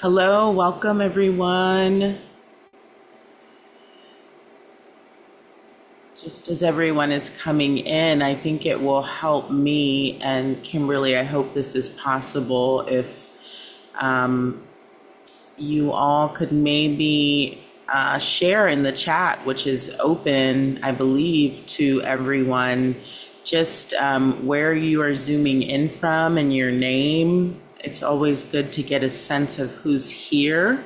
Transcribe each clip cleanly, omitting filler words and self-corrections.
Hello, welcome everyone. Just as everyone is coming in, I think it will help me and Kimberly. I hope this is possible if you all could maybe share in the chat, which is open, I believe, to everyone, just where you are zooming in from and your name. It's always good to get a sense of who's here.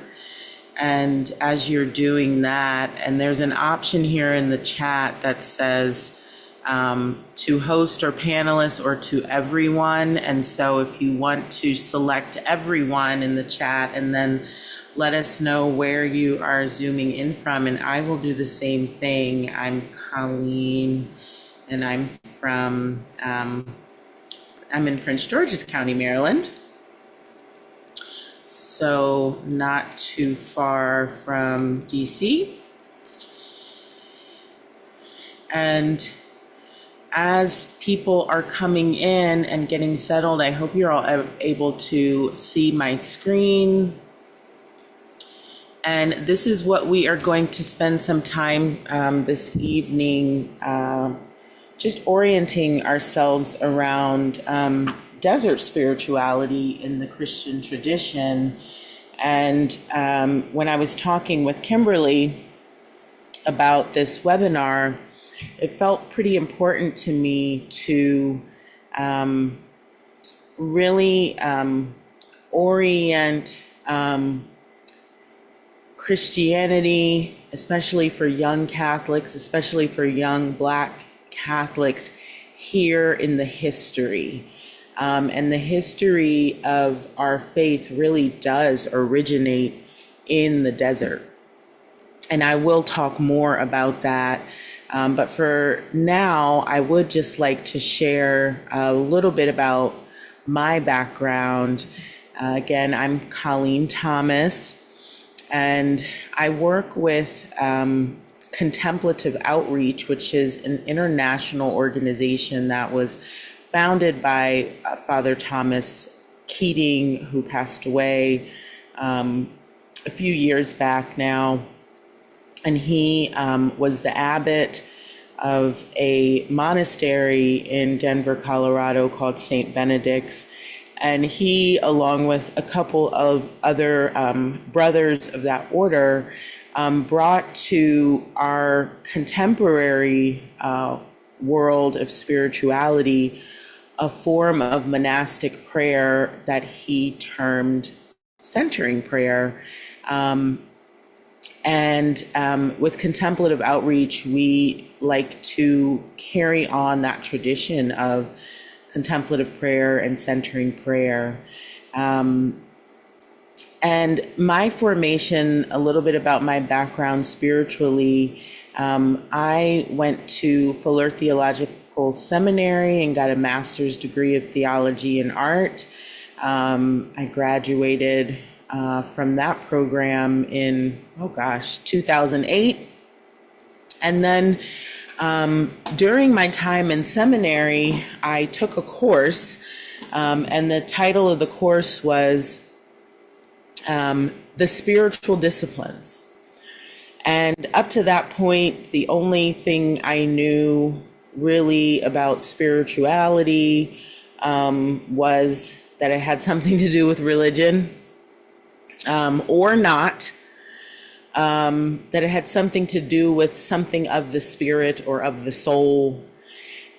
And as you're doing that, and there's an option here in the chat that says to host or panelists or to everyone. And so if you want to select everyone in the chat and then let us know where you are zooming in from, and I will do the same thing. I'm Colleen, and I'm from, I'm in Prince George's County, Maryland. So not too far from DC. And as people are coming in and getting settled, I hope you're all able to see my screen. And this is what we are going to spend some time this evening just orienting ourselves around desert spirituality in the Christian tradition. And when I was talking with Kimberly about this webinar, it felt pretty important to me to really orient Christianity, especially for young Catholics, especially for young Black Catholics, here in the history. And the history of our faith really does originate in the desert. And I will talk more about that. But for now, I would just like to share a little bit about my background. Again, I'm Colleen Thomas, and I work with Contemplative Outreach, which is an international organization that was founded by Father Thomas Keating, who passed away a few years back now. And he was the abbot of a monastery in Denver, Colorado called St. Benedict's. And he, along with a couple of other brothers of that order, brought to our contemporary world of spirituality a form of monastic prayer that he termed centering prayer. With Contemplative Outreach, we like to carry on that tradition of contemplative prayer and centering prayer. And my formation, a little bit about my background spiritually, I went to Fuller Theological Seminary and got a master's degree of theology and art. I graduated from that program in, 2008. And then during my time in seminary, I took a course, and the title of the course was The Spiritual Disciplines. And up to that point, the only thing I knew really about spirituality was that it had something to do with religion, or not, that it had something to do with something of the spirit or of the soul.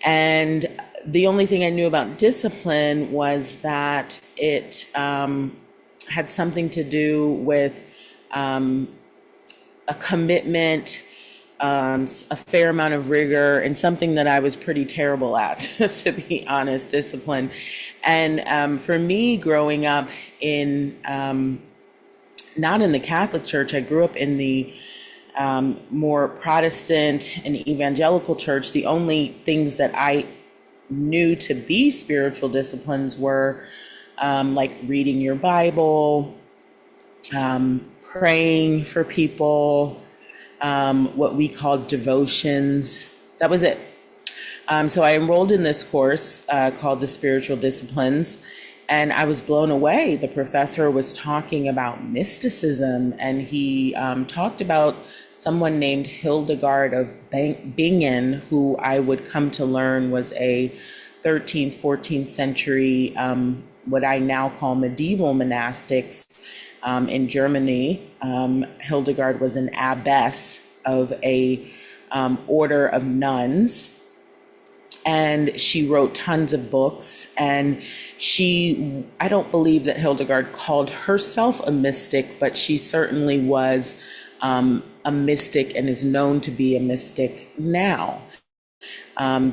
And the only thing I knew about discipline was that it had something to do with a commitment, a fair amount of rigor, and something that I was pretty terrible at, to be honest, discipline. And for me, growing up in, not in the Catholic Church, I grew up in the more Protestant and evangelical church. The only things that I knew to be spiritual disciplines were like reading your Bible, praying for people, what we called devotions. That was it. So I enrolled in this course called the Spiritual Disciplines, And I was blown away. The professor was talking about mysticism, and he talked about someone named Hildegard of Bingen, who I would come to learn was a 13th, 14th century, what I now call medieval monastics in Germany. Hildegard was an abbess of a order of nuns, and she wrote tons of books. And I don't believe that Hildegard called herself a mystic, but she certainly was a mystic and is known to be a mystic now,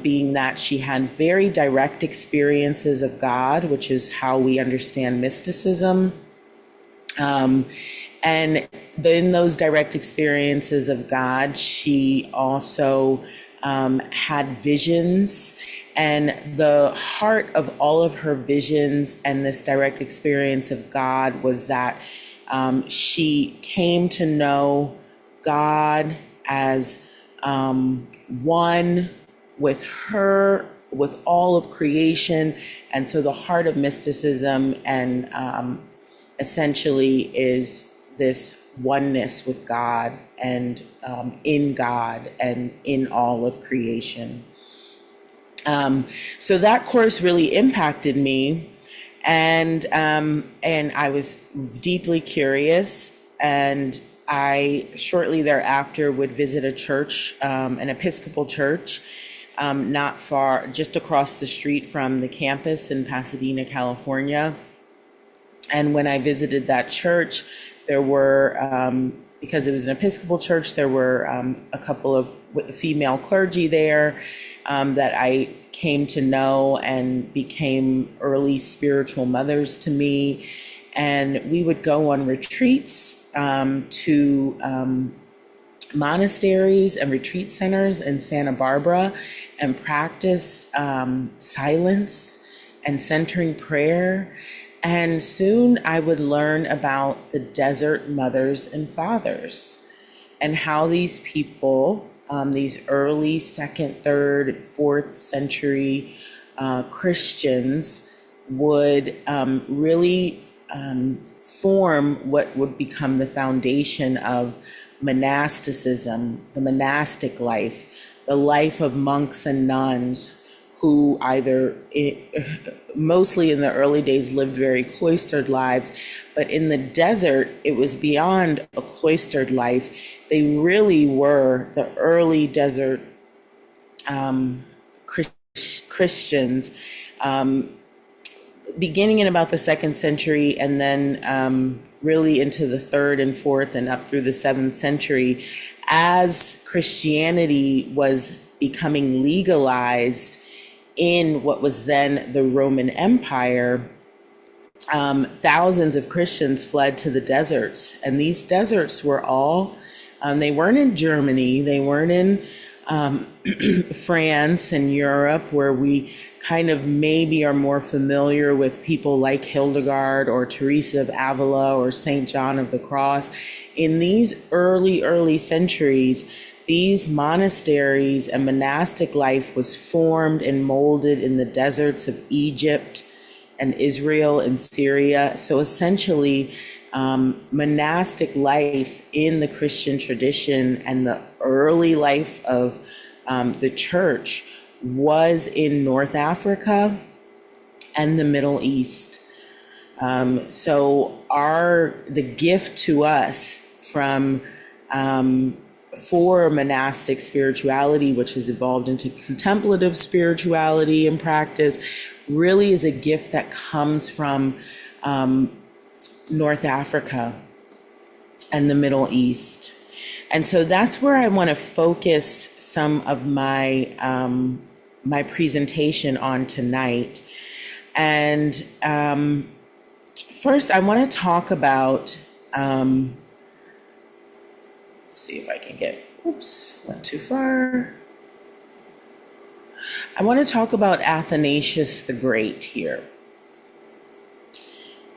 being that she had very direct experiences of God, which is how we understand mysticism. And in those direct experiences of God, she also had visions. And the heart of all of her visions and this direct experience of God was that she came to know God as one with her, with all of creation. And so the heart of mysticism and essentially is this oneness with God and in God and in all of creation. So that course really impacted me, and I was deeply curious, and I shortly thereafter would visit a church, an Episcopal church, not far, just across the street from the campus in Pasadena, California. And when I visited that church, there were, because it was an Episcopal church, there were a couple of female clergy there that I came to know and became early spiritual mothers to me. And we would go on retreats to monasteries and retreat centers in Santa Barbara and practice silence and centering prayer. And soon I would learn about the desert mothers and fathers and how these people, these early second, third, fourth century Christians would really form what would become the foundation of monasticism, the monastic life, the life of monks and nuns who either, mostly in the early days, lived very cloistered lives, but in the desert, it was beyond a cloistered life. They really were the early desert Christians, beginning in about the 2nd century and then really into the 3rd and 4th and up through the 7th century, as Christianity was becoming legalized in what was then the Roman Empire. Thousands of Christians fled to the deserts, and these deserts were all, they weren't in Germany, they weren't in France and Europe, where we kind of maybe are more familiar with people like Hildegard or Teresa of Avila or Saint John of the Cross. In these early centuries, these monasteries and monastic life was formed and molded in the deserts of Egypt and Israel and Syria. So essentially, monastic life in the Christian tradition and the early life of the church was in North Africa and the Middle East. So the gift to us for monastic spirituality, which has evolved into contemplative spirituality and practice, really is a gift that comes from North Africa and the Middle East. And so that's where I want to focus some of my my presentation on tonight. And first, I want to talk about, let's see if I can get, went too far. I want to talk about Athanasius the Great here.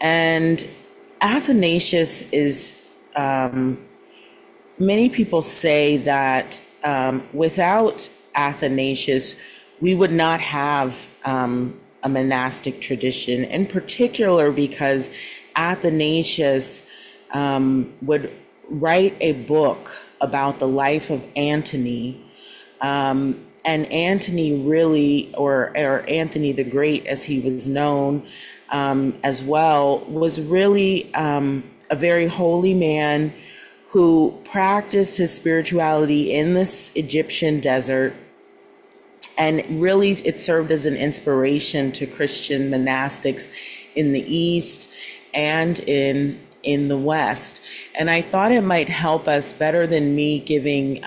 And Athanasius is, many people say that without Athanasius, we would not have a a monastic tradition, in particular because Athanasius would write a book about the life of Antony. And Antony really, or Anthony the Great, as he was known as well, was really a very holy man who practiced his spirituality in this Egyptian desert. And really, it served as an inspiration to Christian monastics in the East and in the West. And I thought it might help us better than me giving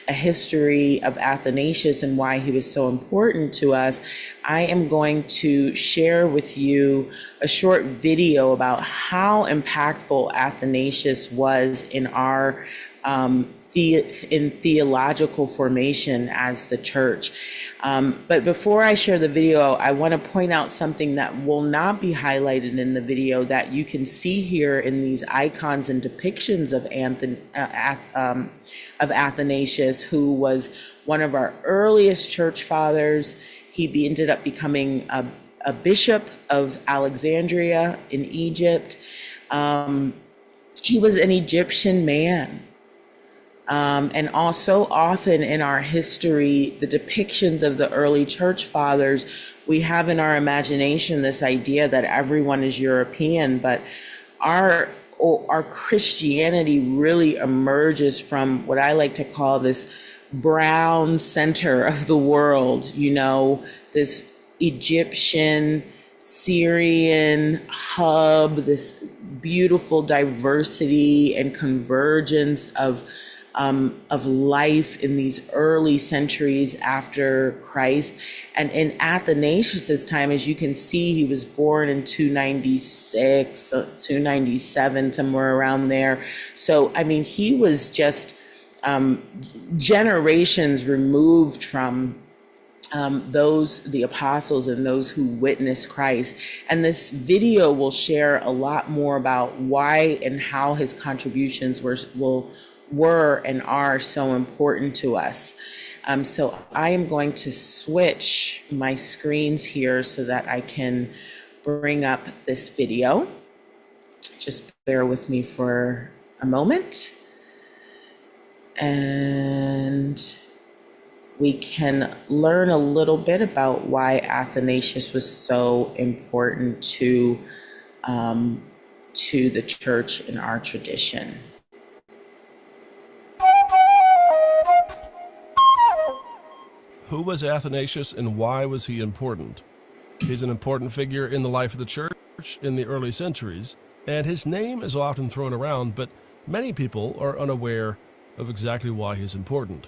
a history of Athanasius and why he was so important to us. I am going to share with you a short video about how impactful Athanasius was in our in theological formation as the church. But before I share the video, I want to point out something that will not be highlighted in the video that you can see here in these icons and depictions of Athanasius, who was one of our earliest church fathers. He ended up becoming a bishop of Alexandria in Egypt. He was an Egyptian man. And also often in our history, the depictions of the early church fathers, we have in our imagination this idea that everyone is European, but our Christianity really emerges from what I like to call this brown center of the world, this Egyptian, Syrian hub, this beautiful diversity and convergence of life in these early centuries after Christ. And in Athanasius's time, as you can see, he was born in 296, 297, somewhere around there. So, he was just generations removed from the apostles and those who witnessed Christ. And this video will share a lot more about why and how his contributions were and are so important to us. So I am going to switch my screens here so that I can bring up this video. Just bear with me for a moment. And we can learn a little bit about why Athanasius was so important to the church in our tradition. Who was Athanasius and why was he important? He's an important figure in the life of the church in the early centuries, and his name is often thrown around, but many people are unaware of exactly why he's important.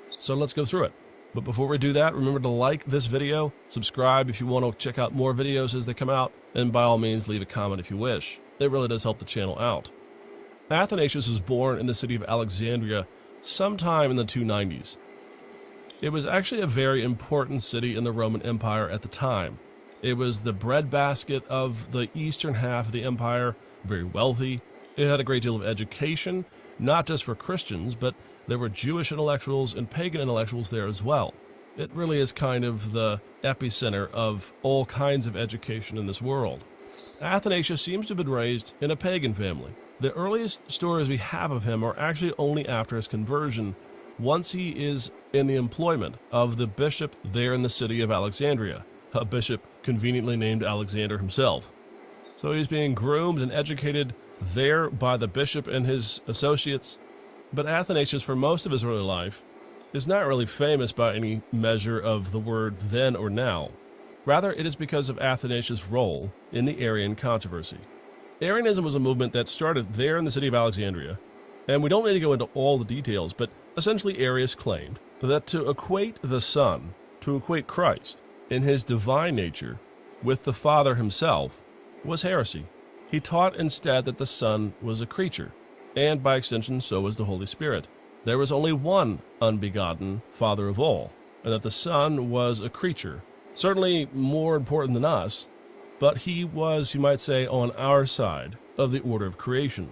So let's go through it. But before we do that, remember to like this video, subscribe if you want to check out more videos as they come out, and by all means leave a comment if you wish. It really does help the channel out. Athanasius was born in the city of Alexandria sometime in the 290s. It was actually a very important city in the Roman Empire at the time. It was the breadbasket of the eastern half of the empire, very wealthy. It had a great deal of education, not just for Christians, but there were Jewish intellectuals and pagan intellectuals there as well. It really is kind of the epicenter of all kinds of education in this world. Athanasius seems to have been raised in a pagan family. The earliest stories we have of him are actually only after his conversion, once he is in the employment of the bishop there in the city of Alexandria, a bishop conveniently named Alexander himself. So he's being groomed and educated there by the bishop and his associates. But Athanasius, for most of his early life, is not really famous by any measure of the word then or now. Rather, it is because of Athanasius' role in the Arian controversy. Arianism was a movement that started there in the city of Alexandria, and we don't need to go into all the details, but essentially Arius claimed that to equate the Son, to equate Christ in his divine nature with the Father himself, was heresy. He taught instead that the Son was a creature, and by extension so was the Holy Spirit. There was only one unbegotten Father of all, and that the Son was a creature, certainly more important than us, but he was, you might say, on our side of the order of creation.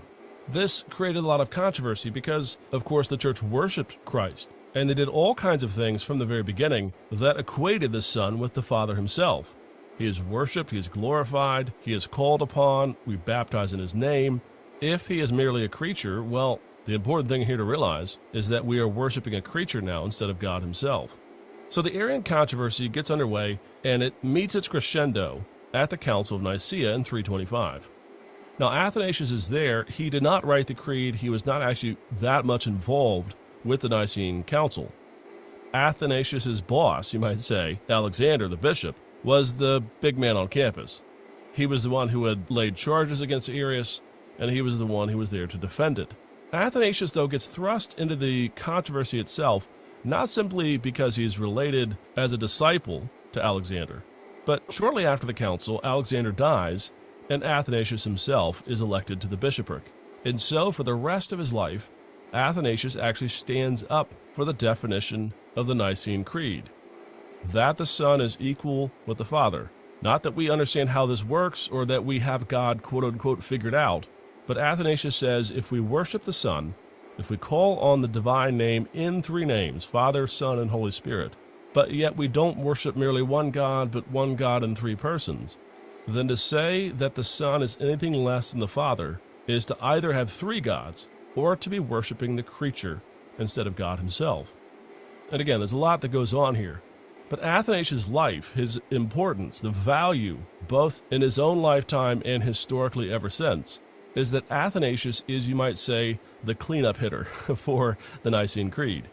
This created a lot of controversy because, of course, the church worshipped Christ, and they did all kinds of things from the very beginning that equated the Son with the Father himself. He is worshiped, he is glorified, he is called upon, we baptize in his name. If he is merely a creature, well, the important thing here to realize is that we are worshiping a creature now instead of God himself. So the Arian controversy gets underway, and it meets its crescendo at the Council of Nicaea in 325. Now, Athanasius is there. He did not write the creed. He was not actually that much involved with the Nicene Council. Athanasius's boss, you might say, Alexander, the bishop, was the big man on campus. He was the one who had laid charges against Arius, and he was the one who was there to defend it. Athanasius, though, gets thrust into the controversy itself, not simply because he is related as a disciple to Alexander, but shortly after the council, Alexander dies, and Athanasius himself is elected to the bishopric. And so, for the rest of his life, Athanasius actually stands up for the definition of the Nicene Creed, that the Son is equal with the Father. Not that we understand how this works or that we have God, quote-unquote, figured out, but Athanasius says if we worship the Son, if we call on the divine name in three names, Father, Son, and Holy Spirit, but yet we don't worship merely one God, but one God in three persons, then to say that the Son is anything less than the Father is to either have three gods or to be worshiping the creature instead of God himself. And again, there's a lot that goes on here. But Athanasius' life, his importance, the value, both in his own lifetime and historically ever since, is that Athanasius is, you might say, the cleanup hitter for the Nicene Creed.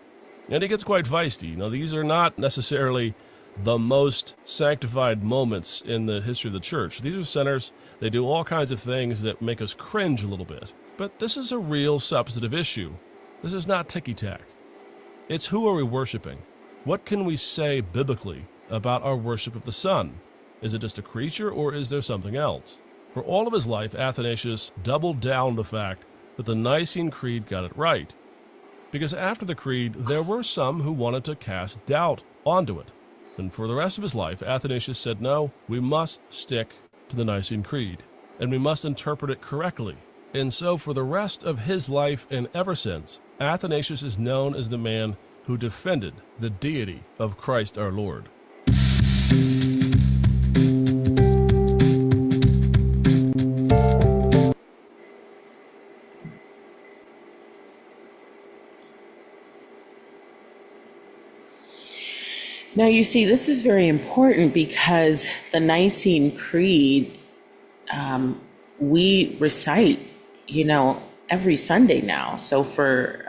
And it gets quite feisty. Now, these are not necessarily the most sanctified moments in the history of the church. These are sinners. They do all kinds of things that make us cringe a little bit. But this is a real substantive issue. This is not ticky-tack. It's who are we worshiping? What can we say biblically about our worship of the Son? Is it just a creature, or is there something else? For all of his life, Athanasius doubled down on the fact that the Nicene Creed got it right. Because after the Creed, there were some who wanted to cast doubt onto it. And for the rest of his life, Athanasius said, no, we must stick to the Nicene Creed, and we must interpret it correctly. And so for the rest of his life and ever since, Athanasius is known as the man who defended the deity of Christ our Lord. Now, you see, this is very important because the Nicene Creed, we recite, every Sunday now. So for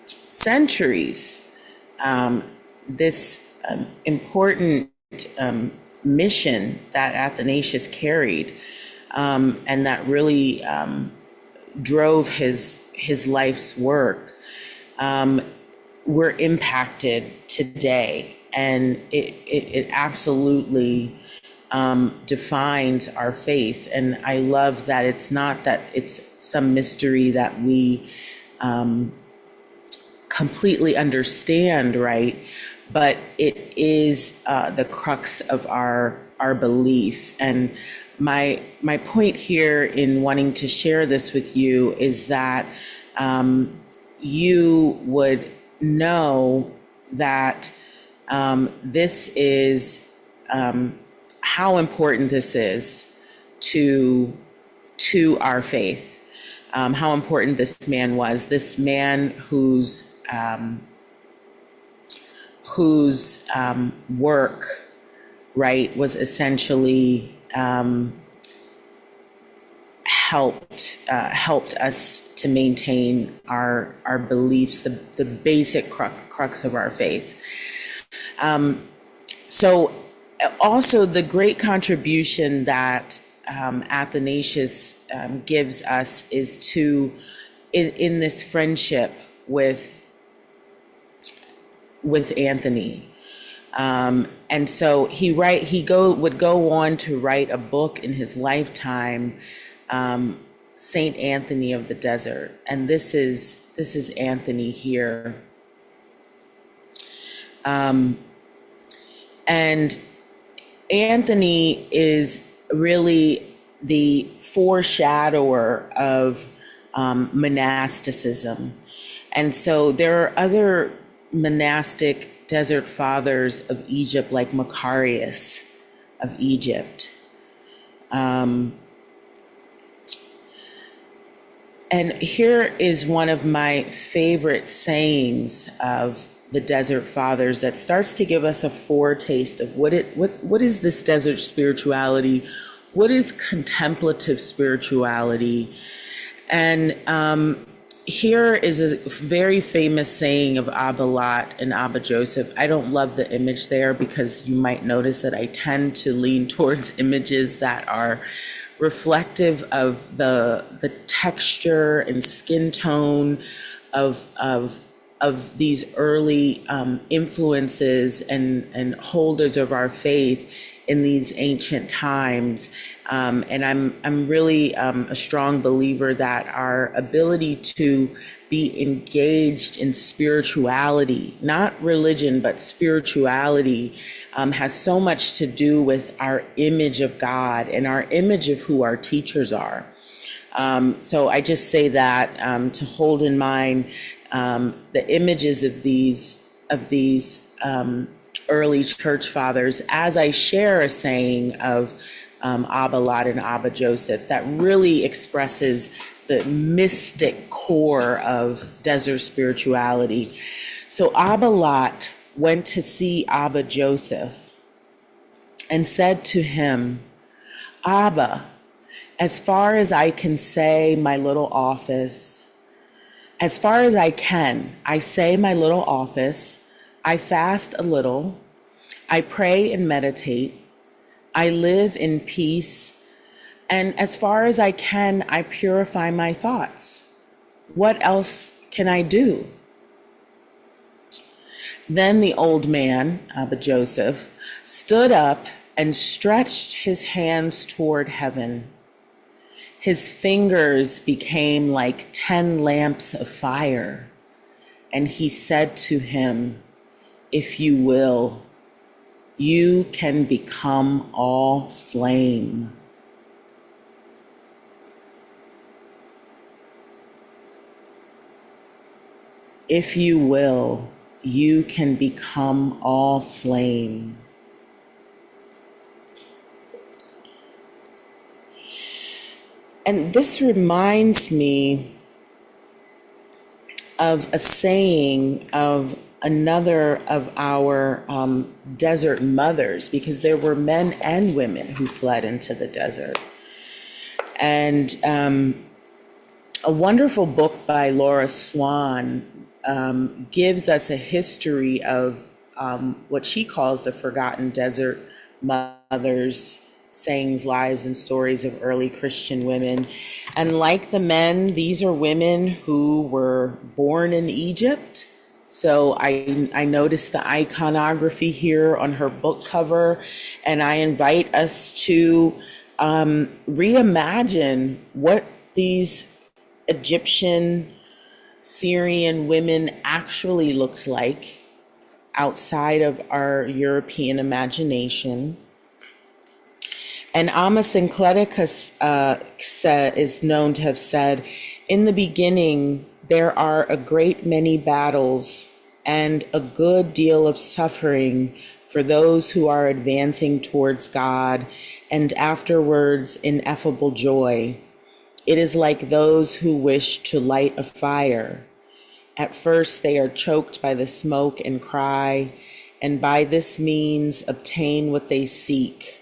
centuries, this important mission that Athanasius carried, and that really drove his life's work, were impacted today, and it absolutely defines our faith. And I love that it's not that it's some mystery that we completely understand, right? But it is the crux of our belief. And my point here in wanting to share this with you is that you would know that this is how important this is to our faith, how important this man was, this man whose work, right, was essentially helped us to maintain our beliefs, the basic crux of our faith. So also the great contribution that Athanasius gives us is to in this friendship with Anthony. And so would go on to write a book in his lifetime, Saint Anthony of the Desert, and this is Anthony here, and Anthony is really the foreshadower of monasticism, and so there are other monastic desert fathers of Egypt like Macarius, of Egypt. And here is one of my favorite sayings of the Desert Fathers that starts to give us a foretaste of what is this desert spirituality? What is contemplative spirituality? And here is a very famous saying of Abba Lot and Abba Joseph. I don't love the image there because you might notice that I tend to lean towards images that are reflective of the texture and skin tone of these early influences and holders of our faith in these ancient times. And I'm really a strong believer that our ability to be engaged in spirituality, not religion, but spirituality, has so much to do with our image of God and our image of who our teachers are. So I just say that to hold in mind the images of these early church fathers as I share a saying of Abba Lot and Abba Joseph that really expresses the mystic core of desert spirituality. So Abba Lot went to see Abba Joseph and said to him, Abba, as far as I can say my little office, as far as I can, I say my little office, I fast a little, I pray and meditate, I live in peace, and as far as I can, I purify my thoughts. What else can I do? Then the old man, Abba Joseph, stood up and stretched his hands toward heaven. His fingers became like 10 lamps of fire, and he said to him, if you will, you can become all flame. If you will, you can become all flame. And this reminds me of a saying of another of our desert mothers, because there were men and women who fled into the desert. And a wonderful book by Laura Swan gives us a history of what she calls the forgotten desert mothers, sayings, lives, and stories of early Christian women. And like the men, these are women who were born in Egypt. So I noticed the iconography here on her book cover, and I invite us to reimagine what these Egyptian, Syrian women actually looked like outside of our European imagination. And Amma Syncleticus is known to have said, in the beginning, there are a great many battles and a good deal of suffering for those who are advancing towards God, and afterwards ineffable joy. It is like those who wish to light a fire. At first they are choked by the smoke and cry, and by this means obtain what they seek.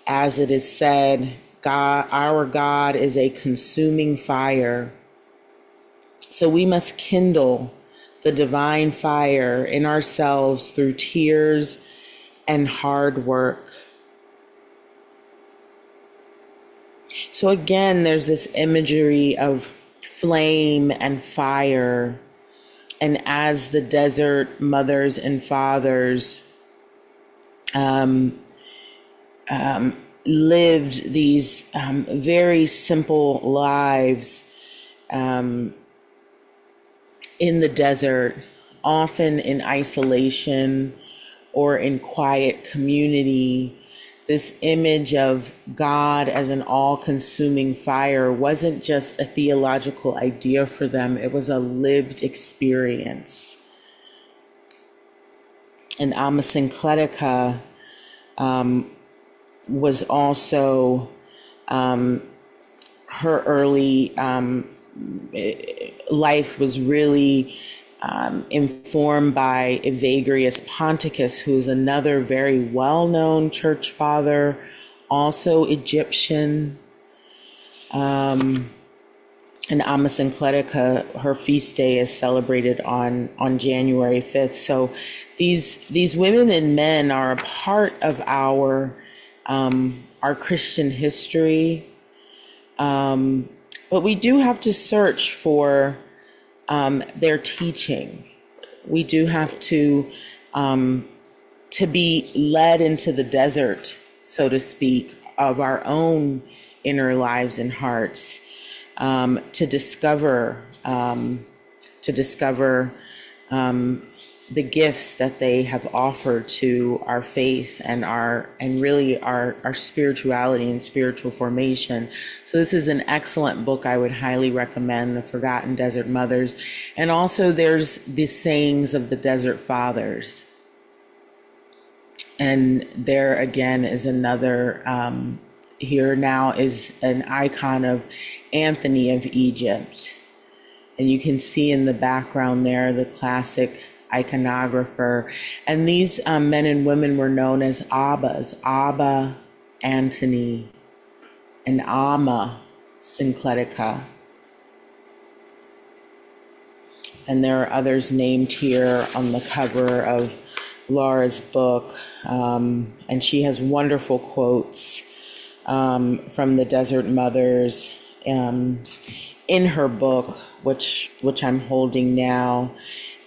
As it is said, God, our God is a consuming fire. So we must kindle the divine fire in ourselves through tears and hard work. So again, there's this imagery of flame and fire. And as the desert mothers and fathers lived these very simple lives in the desert, often in isolation or in quiet community, this image of God as an all-consuming fire wasn't just a theological idea for them, it was a lived experience. And Amma Syncletica was also her early life was really informed by Evagrius Ponticus, who is another very well-known church father, also Egyptian. And Amma Syncletica, her feast day is celebrated on January 5th. So these women and men are a part of our Christian history. But we do have to search for their teaching. We do have to be led into the desert, so to speak, of our own inner lives and hearts, to discover the gifts that they have offered to our faith and really our spirituality and spiritual formation. So this is an excellent book I would highly recommend, The Forgotten Desert Mothers. And also there's the sayings of the Desert Fathers. And there again is another, here now is an icon of Anthony of Egypt. And you can see in the background there the classic iconographer. And these men and women were known as Abbas, Abba Antony and Amma Syncletica. And there are others named here on the cover of Laura's book. And she has wonderful quotes from the Desert Mothers in her book, which I'm holding now.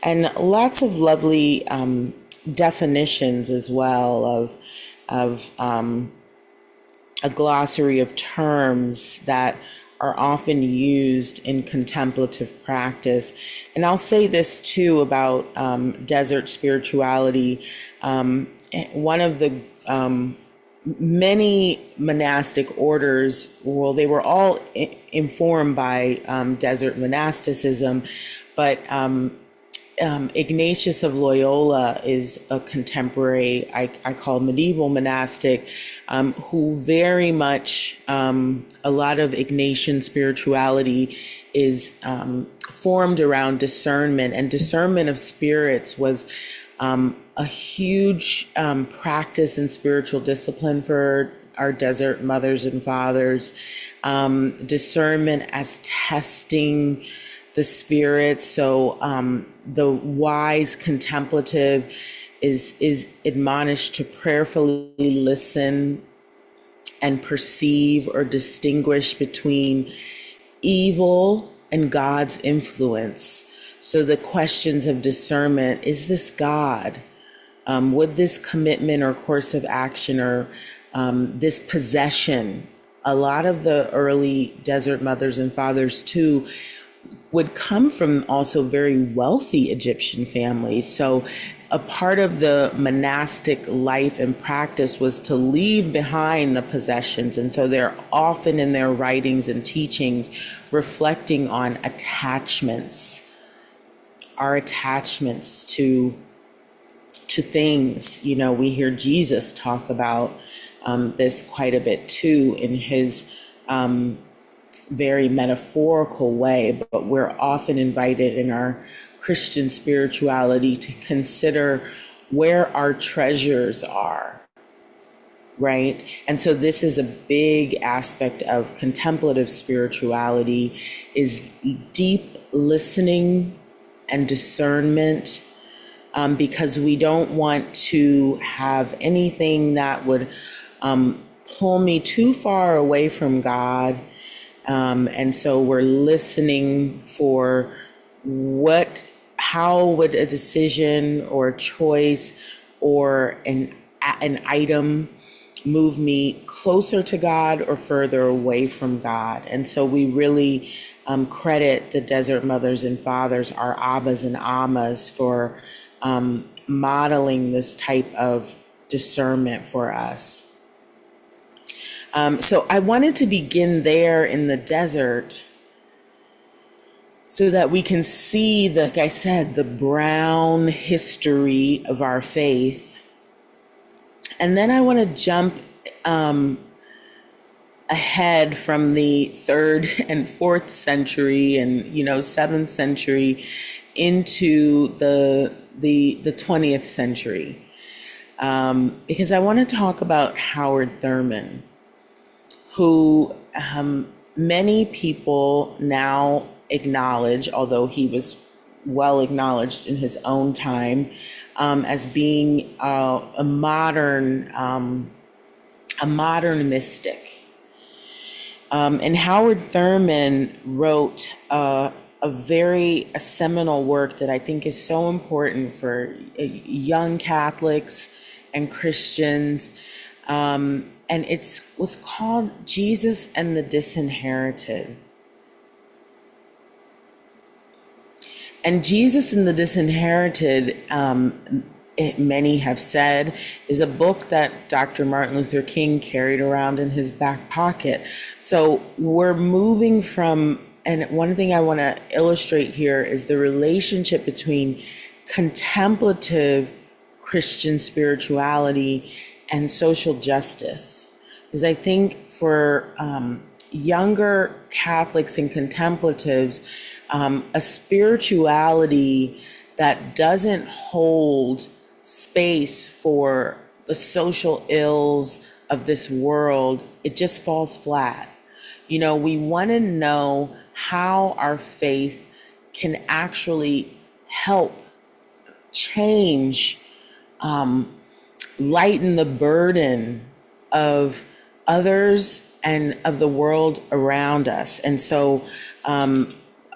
And lots of lovely definitions as well of a glossary of terms that are often used in contemplative practice. And I'll say this too about desert spirituality. One of the many monastic orders, well, they were all informed by desert monasticism, but Ignatius of Loyola is a contemporary, I call medieval monastic, who very much, a lot of Ignatian spirituality is formed around discernment, and discernment of spirits was a huge practice and spiritual discipline for our desert mothers and fathers. Discernment as testing the spirit. So the wise contemplative is admonished to prayerfully listen and perceive or distinguish between evil and God's influence. So the questions of discernment: is this God? Would this commitment or course of action or this possession? A lot of the early desert mothers and fathers too would come from also very wealthy Egyptian families. So a part of the monastic life and practice was to leave behind the possessions. And so they're often in their writings and teachings reflecting on attachments, our attachments to things. You know, we hear Jesus talk about this quite a bit too in his very metaphorical way, but we're often invited in our Christian spirituality to consider where our treasures are, right? And so this is a big aspect of contemplative spirituality, is deep listening and discernment, because we don't want to have anything that would pull me too far away from God. And so we're listening for how would a decision or a choice or an item move me closer to God or further away from God. And so we really credit the desert mothers and fathers, our Abbas and Ammas, for modeling this type of discernment for us. So I wanted to begin there in the desert so that we can see, like I said, the brown history of our faith. And then I want to jump ahead from the third and fourth century and, 7th century into the 20th century. Because I want to talk about Howard Thurman, who many people now acknowledge, although he was well acknowledged in his own time, as being a modern mystic. And Howard Thurman wrote a seminal work that I think is so important for young Catholics and Christians. And it was called Jesus and the Disinherited. And Jesus and the Disinherited, many have said, is a book that Dr. Martin Luther King carried around in his back pocket. So we're moving from, and one thing I want to illustrate here is the relationship between contemplative Christian spirituality and social justice. Because I think for younger Catholics and contemplatives, a spirituality that doesn't hold space for the social ills of this world, it just falls flat. We want to know how our faith can actually help change, lighten the burden of others and of the world around us. And so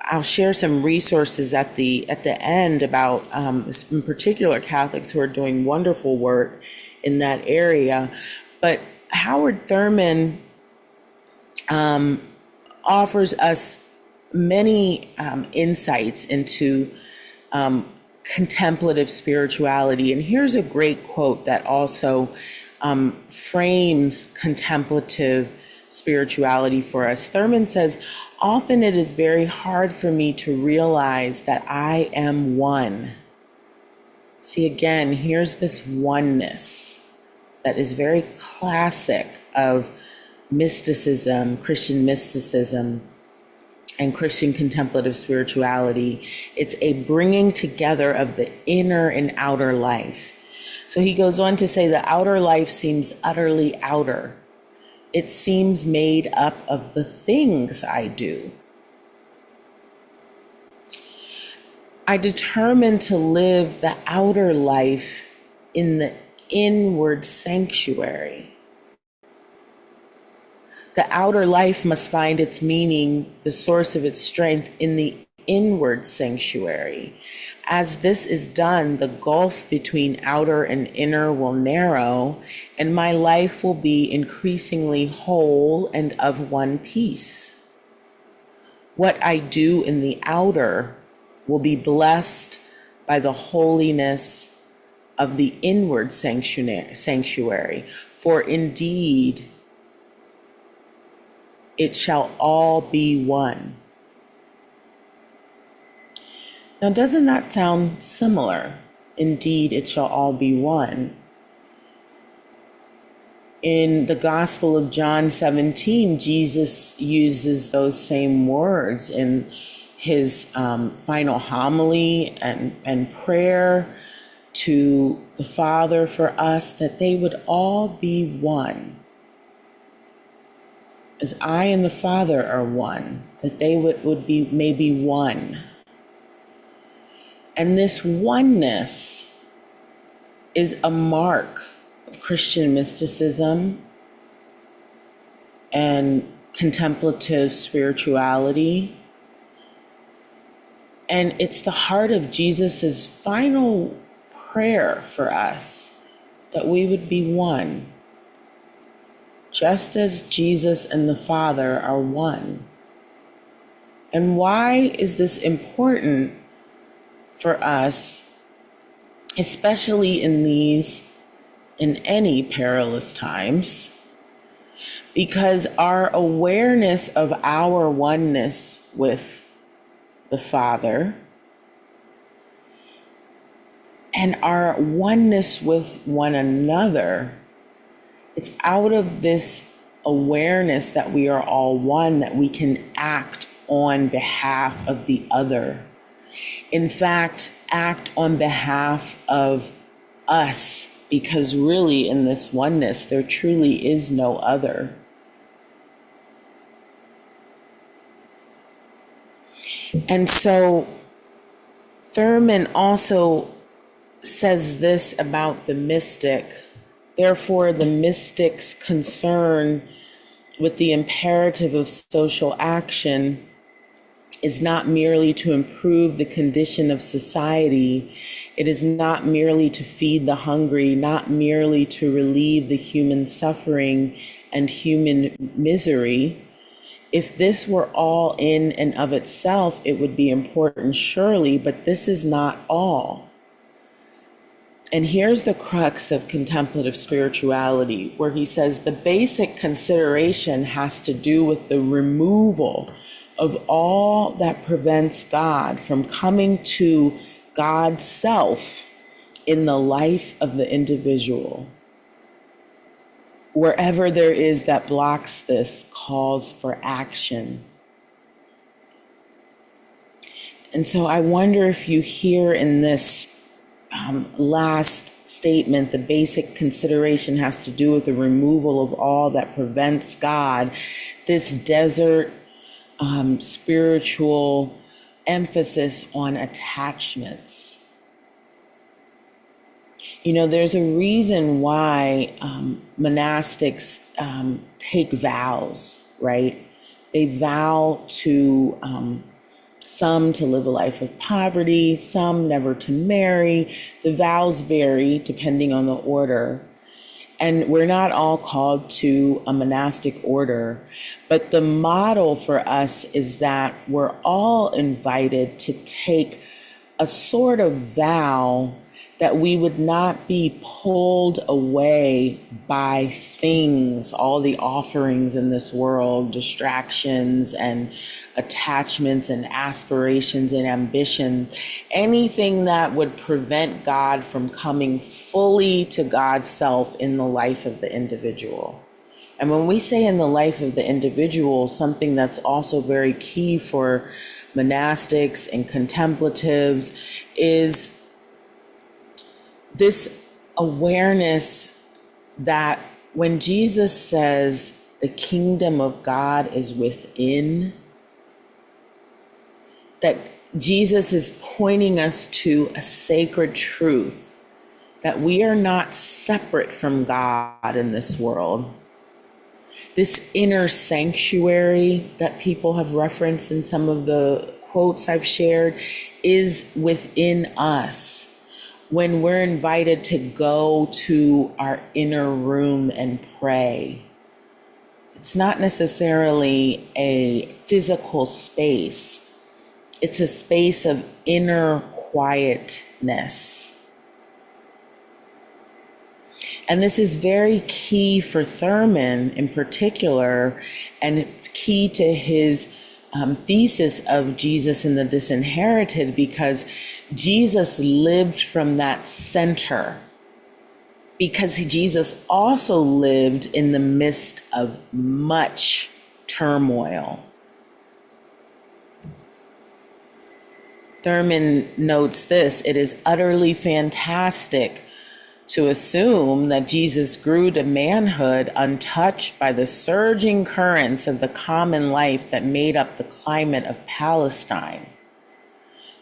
I'll share some resources at the end about, in particular, Catholics who are doing wonderful work in that area. But Howard Thurman offers us many insights into contemplative spirituality. And here's a great quote that also frames contemplative spirituality for us. Thurman says, "Often it is very hard for me to realize that I am one." See, again, here's this oneness that is very classic of mysticism, Christian mysticism, and Christian contemplative spirituality. It's a bringing together of the inner and outer life. So he goes on to say, the outer life seems utterly outer. It seems made up of the things I do. I determined to live the outer life in the inward sanctuary. The outer life must find its meaning, the source of its strength, in the inward sanctuary. As this is done, the gulf between outer and inner will narrow, and my life will be increasingly whole and of one piece. What I do in the outer will be blessed by the holiness of the inward sanctuary, for indeed it shall all be one. Now, doesn't that sound similar? Indeed, it shall all be one. In the Gospel of John 17, Jesus uses those same words in his final homily and prayer to the Father for us, that they would all be one. As I and the Father are one, that they may be one. And this oneness is a mark of Christian mysticism and contemplative spirituality. And it's the heart of Jesus's final prayer for us, that we would be one, just as Jesus and the Father are one. And why is this important for us, especially in any perilous times? Because our awareness of our oneness with the Father and our oneness with one another It's out of this awareness that we are all one that we can act on behalf of the other. In fact, act on behalf of us, because really in this oneness, there truly is no other. And so Thurman also says this about the mystic. Therefore, the mystic's concern with the imperative of social action is not merely to improve the condition of society. It is not merely to feed the hungry, not merely to relieve the human suffering and human misery. If this were all in and of itself, it would be important, surely, but this is not all. And here's the crux of contemplative spirituality, where he says the basic consideration has to do with the removal of all that prevents God from coming to God's self in the life of the individual. Wherever there is that blocks this, calls for action. And so I wonder if you hear in this last statement, the basic consideration has to do with the removal of all that prevents God, this desert spiritual emphasis on attachments. You know, there's a reason why monastics take vows, right? They vow to, some to live a life of poverty, some never to marry. The vows vary depending on the order. And we're not all called to a monastic order, but the model for us is that we're all invited to take a sort of vow that we would not be pulled away by things, all the offerings in this world, distractions and attachments and aspirations and ambition, anything that would prevent God from coming fully to God's self in the life of the individual. And when we say in the life of the individual, something that's also very key for monastics and contemplatives is this awareness that when Jesus says the kingdom of God is within, that Jesus is pointing us to a sacred truth, that we are not separate from God in this world. This inner sanctuary that people have referenced in some of the quotes I've shared is within us. When we're invited to go to our inner room and pray, it's not necessarily a physical space. It's a space of inner quietness. And this is very key for Thurman in particular, and key to his thesis of Jesus and the Disinherited, because Jesus lived from that center, because Jesus also lived in the midst of much turmoil. Thurman notes this: it is utterly fantastic to assume that Jesus grew to manhood untouched by the surging currents of the common life that made up the climate of Palestine.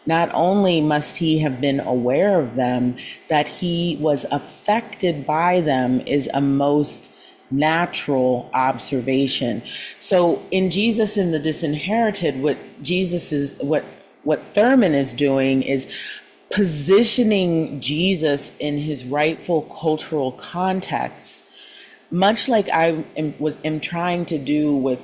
Not only must he have been aware of them, that he was affected by them is a most natural observation. So in Jesus and the Disinherited, what Thurman is doing is positioning Jesus in his rightful cultural context, much like I am trying to do with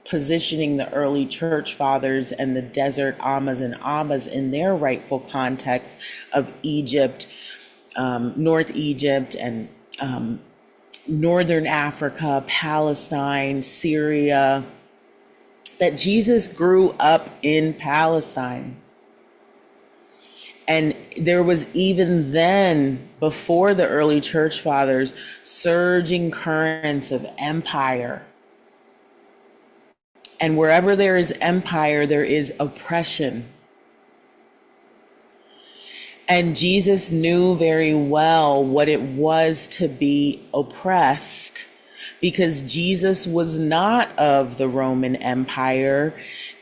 positioning the early church fathers and the desert Ammas and Abbas in their rightful context of Egypt, North Egypt, and Northern Africa, Palestine, Syria, that Jesus grew up in Palestine. And there was even then, before the early church fathers, surging currents of empire. And wherever there is empire, there is oppression. And Jesus knew very well what it was to be oppressed, because Jesus was not of the Roman Empire.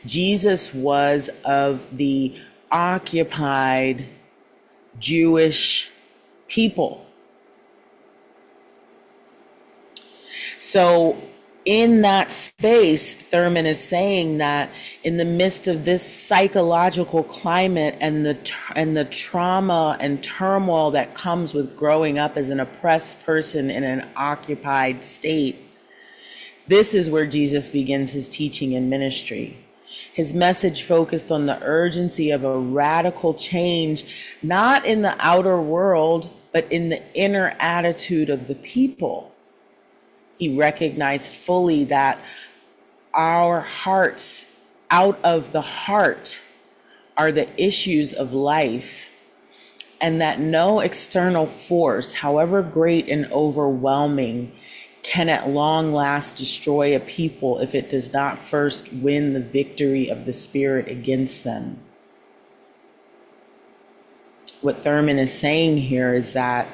Jesus was of the occupied Jewish people. So in that space, Thurman is saying that in the midst of this psychological climate and the trauma and turmoil that comes with growing up as an oppressed person in an occupied state, this is where Jesus begins his teaching and ministry. His message focused on the urgency of a radical change, not in the outer world, but in the inner attitude of the people. He recognized fully that our hearts, out of the heart, are the issues of life, and that no external force, however great and overwhelming, can at long last destroy a people if it does not first win the victory of the Spirit against them. What Thurman is saying here is that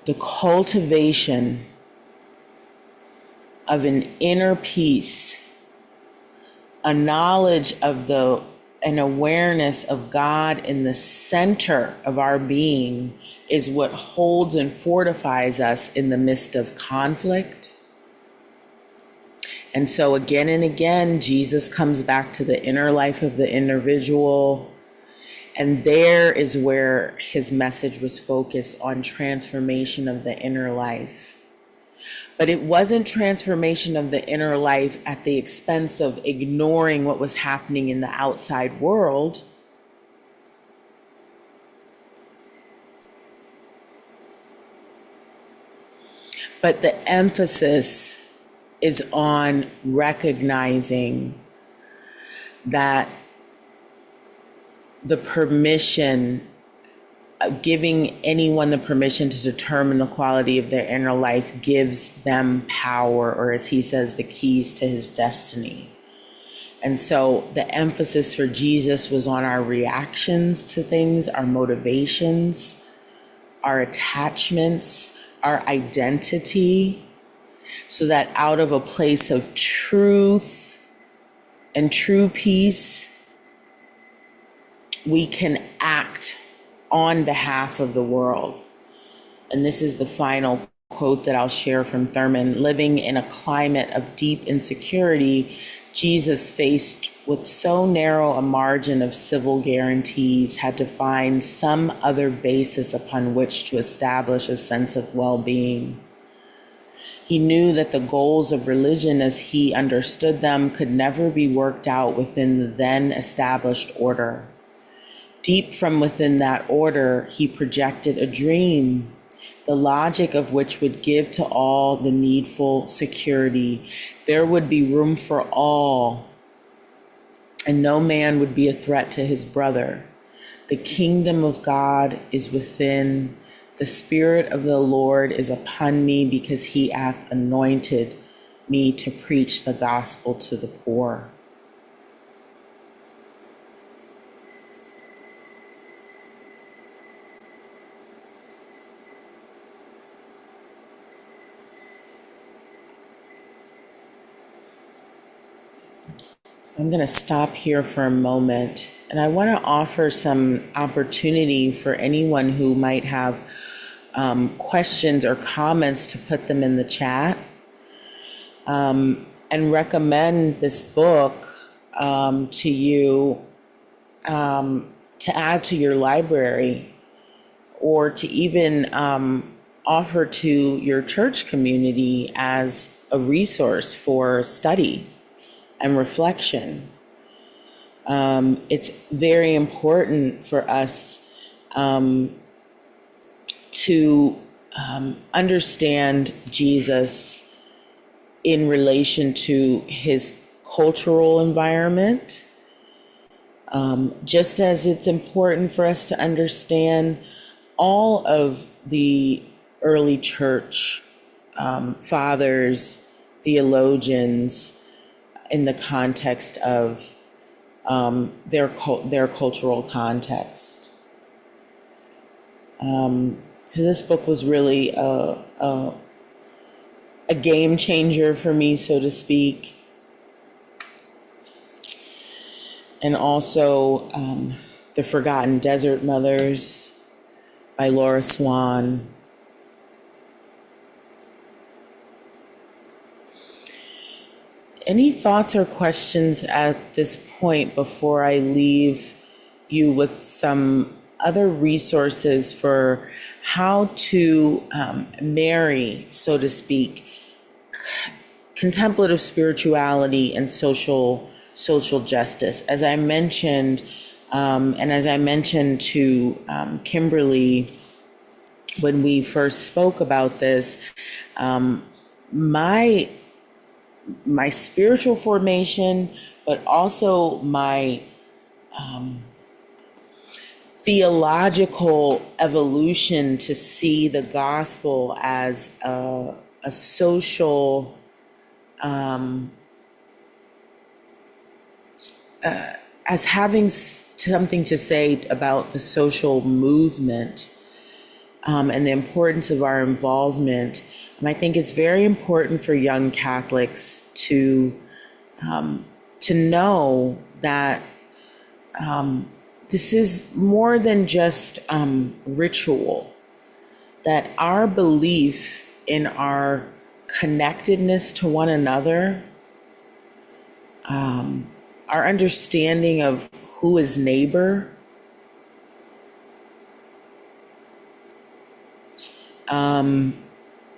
the cultivation of an inner peace, a knowledge of an awareness of God in the center of our being, is what holds and fortifies us in the midst of conflict. And so again and again, Jesus comes back to the inner life of the individual. And there is where his message was focused on transformation of the inner life. But it wasn't transformation of the inner life at the expense of ignoring what was happening in the outside world. But the emphasis is on recognizing that the permission, giving anyone the permission to determine the quality of their inner life gives them power, or as he says, the keys to his destiny. And so the emphasis for Jesus was on our reactions to things, our motivations, our attachments, our identity, so that out of a place of truth and true peace, we can act on behalf of the world. And this is the final quote that I'll share from Thurman. Living in a climate of deep insecurity, Jesus, faced with so narrow a margin of civil guarantees, had to find some other basis upon which to establish a sense of well-being. He knew that the goals of religion as he understood them could never be worked out within the then established order. Deep from within that order, he projected a dream, the logic of which would give to all the needful security. There would be room for all, and no man would be a threat to his brother. The kingdom of God is within. The Spirit of the Lord is upon me, because he hath anointed me to preach the gospel to the poor. I'm going to stop here for a moment, and I want to offer some opportunity for anyone who might have questions or comments to put them in the chat, and recommend this book to you, to add to your library, or to even offer to your church community as a resource for study and reflection. It's very important for us to understand Jesus in relation to his cultural environment, Just as it's important for us to understand all of the early church fathers, theologians, in the context of their cultural context. So this book was really a game changer for me, so to speak. And also The Forgotten Desert Mothers by Laura Swan. Any thoughts or questions at this point before I leave you with some other resources for how to marry, so to speak, contemplative spirituality and social justice? As I mentioned, and as I mentioned to Kimberly when we first spoke about this, my spiritual formation, but also my theological evolution to see the gospel as a social as having something to say about the social movement and the importance of our involvement. And I think it's very important for young Catholics to know that this is more than just ritual, that our belief in our connectedness to one another, our understanding of who is neighbor,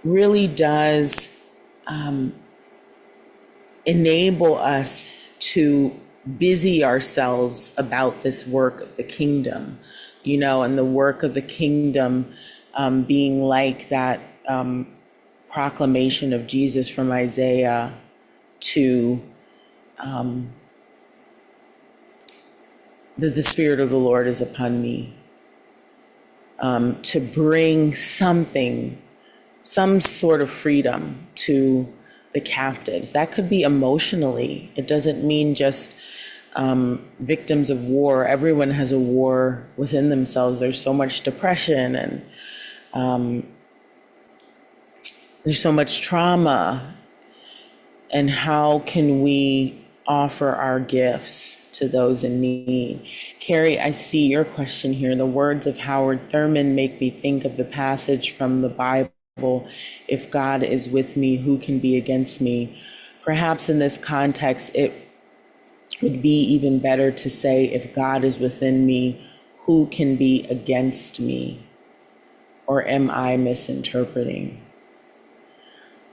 really does enable us to busy ourselves about this work of the kingdom, and the work of the kingdom being like that proclamation of Jesus from Isaiah to that the Spirit of the Lord is upon me, to bring some sort of freedom to the captives. That could be emotionally. It doesn't mean just victims of war. Everyone has a war within themselves. There's so much depression and there's so much trauma. And how can we offer our gifts to those in need? Carrie, I see your question here. The words of Howard Thurman make me think of the passage from the Bible, "If God is with me, who can be against me?" Perhaps in this context, it would be even better to say, "If God is within me, who can be against me?" Or am I misinterpreting?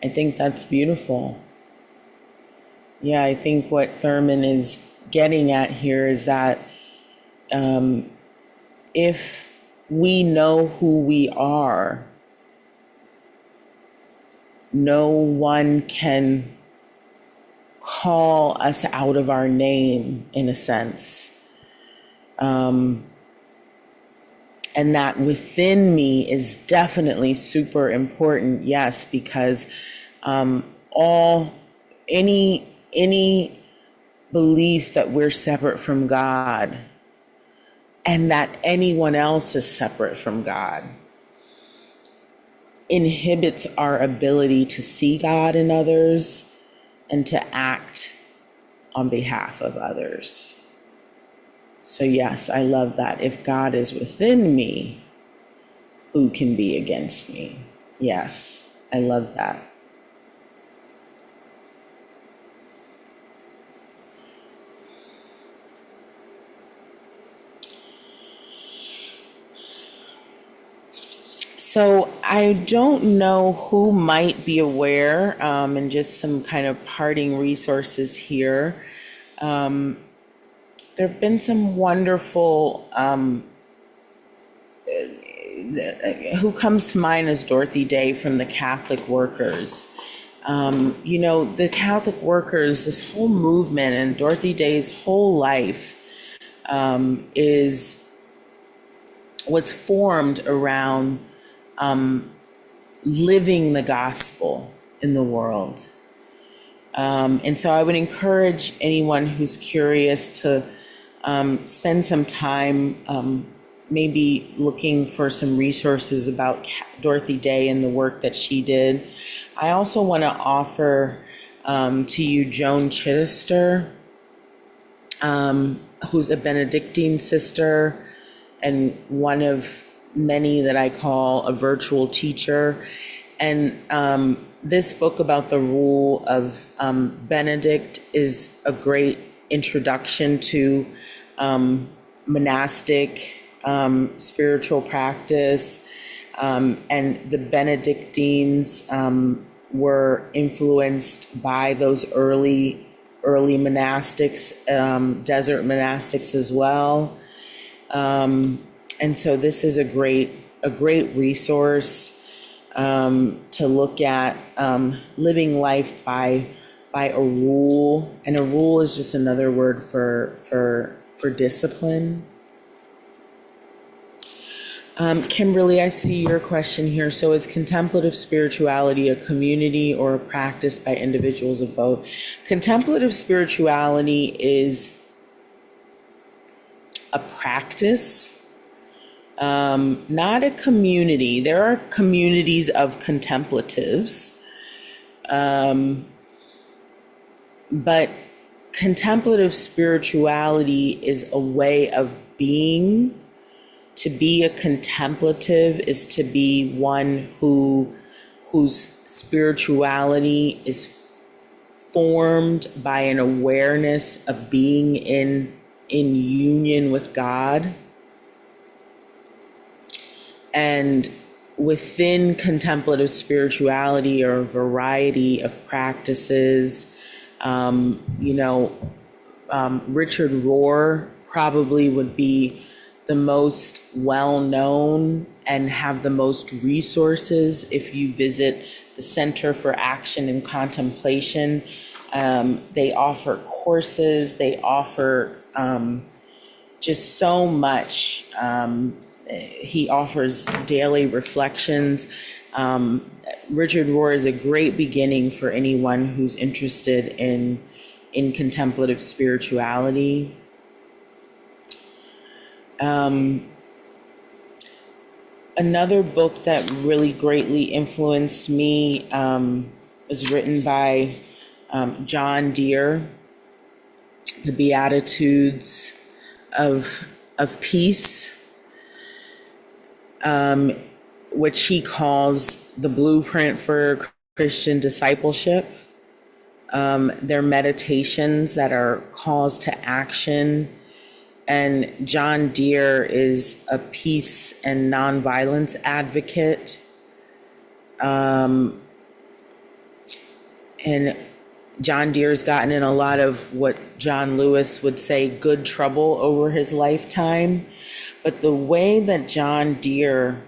I think that's beautiful. Yeah, I think what Thurman is getting at here is that if we know who we are, no one can call us out of our name, in a sense. And that within me is definitely super important, yes, because any belief that we're separate from God and that anyone else is separate from God inhibits our ability to see God in others and to act on behalf of others. So yes, I love that. If God is within me, who can be against me? Yes, I love that. So I don't know who might be aware, and just some kind of parting resources here. There have been some wonderful, who comes to mind is Dorothy Day from the Catholic Workers. The Catholic Workers, this whole movement and Dorothy Day's whole life was formed around living the gospel in the world. And so I would encourage anyone who's curious to spend some time maybe looking for some resources about Dorothy Day and the work that she did. I also want to offer to you Joan Chittister, who's a Benedictine sister and one of many that I call a virtual teacher. And this book about the rule of Benedict is a great introduction to monastic spiritual practice. And the Benedictines were influenced by those early monastics, desert monastics as well. And so this is a great resource to look at living life by a rule, and a rule is just another word for discipline. Kimberly, I see your question here. So is contemplative spirituality a community or a practice by individuals of both? Contemplative spirituality is a practice, not a community. There are communities of contemplatives, but contemplative spirituality is a way of being. To be a contemplative is to be one whose spirituality is formed by an awareness of being in union with God. And within contemplative spirituality are a variety of practices. Richard Rohr probably would be the most well-known and have the most resources. If you visit the Center for Action and Contemplation, they offer courses, they offer just so much. He offers daily reflections. Richard Rohr is a great beginning for anyone who's interested in contemplative spirituality. Another book that really greatly influenced me was written by John Deere, The Beatitudes of Peace, which he calls the blueprint for Christian discipleship. They're meditations that are calls to action. And John Deere is a peace and nonviolence advocate. And John Deere's gotten in a lot of what John Lewis would say good trouble over his lifetime. But the way that John Deere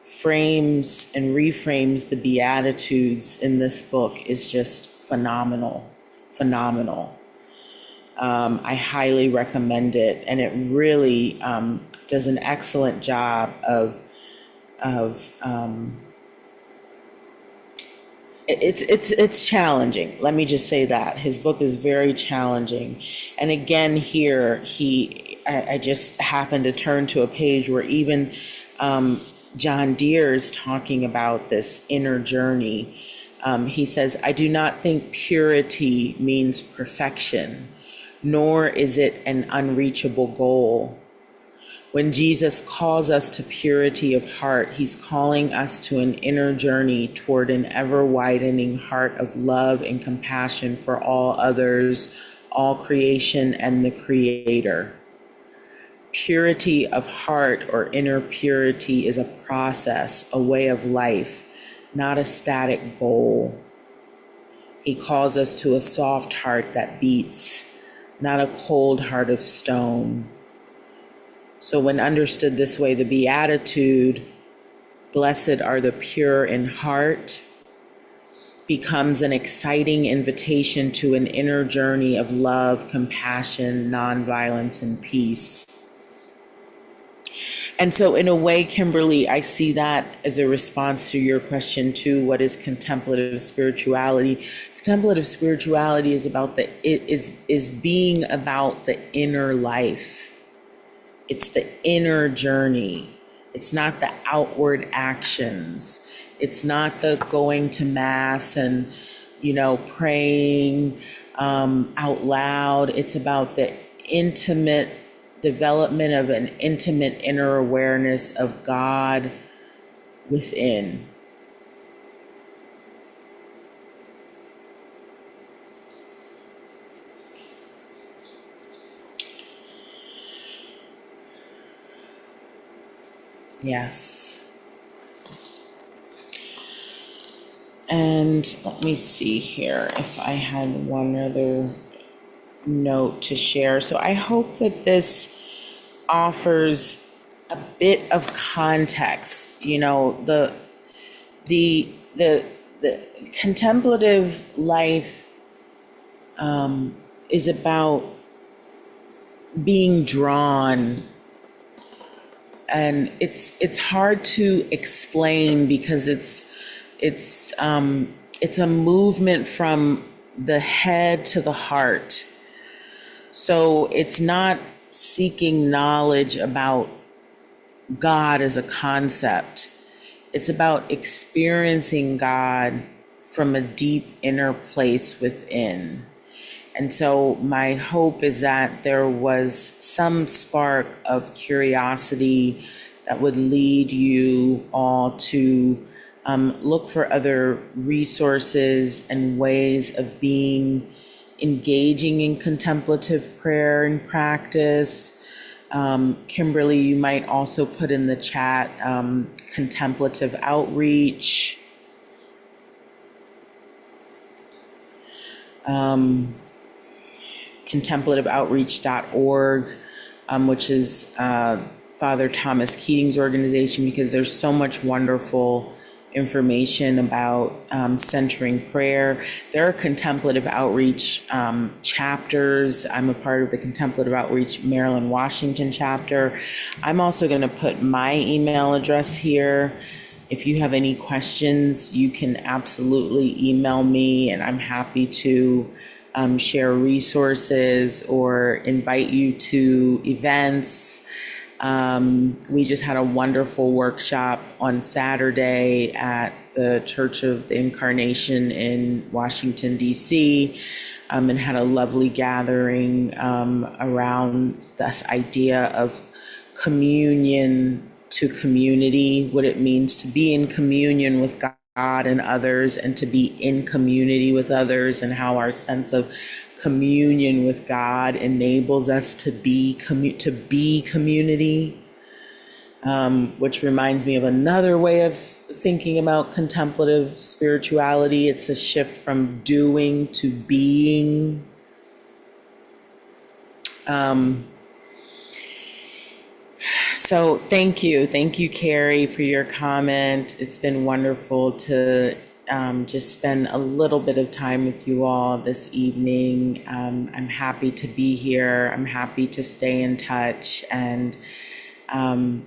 frames and reframes the Beatitudes in this book is just phenomenal. I highly recommend it, and it really does an excellent job of it's challenging. Let me just say that his book is very challenging, and again here I just happened to turn to a page where even John Deere is talking about this inner journey. He says, "I do not think purity means perfection, nor is it an unreachable goal. When Jesus calls us to purity of heart, he's calling us to an inner journey toward an ever-widening heart of love and compassion for all others, all creation, and the Creator. Purity of heart or inner purity is a process, a way of life, not a static goal. He calls us to a soft heart that beats, not a cold heart of stone." So when understood this way, the Beatitude, blessed are the pure in heart, becomes an exciting invitation to an inner journey of love, compassion, nonviolence, and peace. And so in a way, Kimberly, I see that as a response to your question too, what is contemplative spirituality? Contemplative spirituality is about is being about the inner life. It's the inner journey. It's not the outward actions. It's not the going to mass and, praying out loud. It's about the intimate development of an intimate inner awareness of God within. Yes. And let me see here if I had one other note to share. So I hope that this offers a bit of context. The contemplative life is about being drawn, and it's hard to explain because it's a movement from the head to the heart. So it's not seeking knowledge about God as a concept. It's about experiencing God from a deep inner place within. And so my hope is that there was some spark of curiosity that would lead you all to look for other resources and ways of engaging in contemplative prayer and practice. Kimberly, you might also put in the chat contemplative outreach. Contemplativeoutreach.org, which is Father Thomas Keating's organization, because there's so much wonderful information about centering prayer. There are contemplative outreach chapters. I'm a part of the Contemplative Outreach Maryland, Washington chapter. I'm also going to put my email address here. If you have any questions, you can absolutely email me, and I'm happy to share resources or invite you to events. We just had a wonderful workshop on Saturday at the Church of the Incarnation in Washington, D.C., and had a lovely gathering around this idea of communion to community, what it means to be in communion with God and others, and to be in community with others, and how our sense of communion with God enables us to be community, which reminds me of another way of thinking about contemplative spirituality. It's a shift from doing to being. So thank you, Carrie, for your comment. It's been wonderful to just spend a little bit of time with you all this evening. I'm happy to be here. I'm happy to stay in touch, and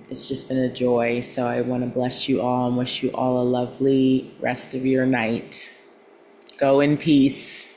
it's just been a joy. So I want to bless you all and wish you all a lovely rest of your night. Go in peace.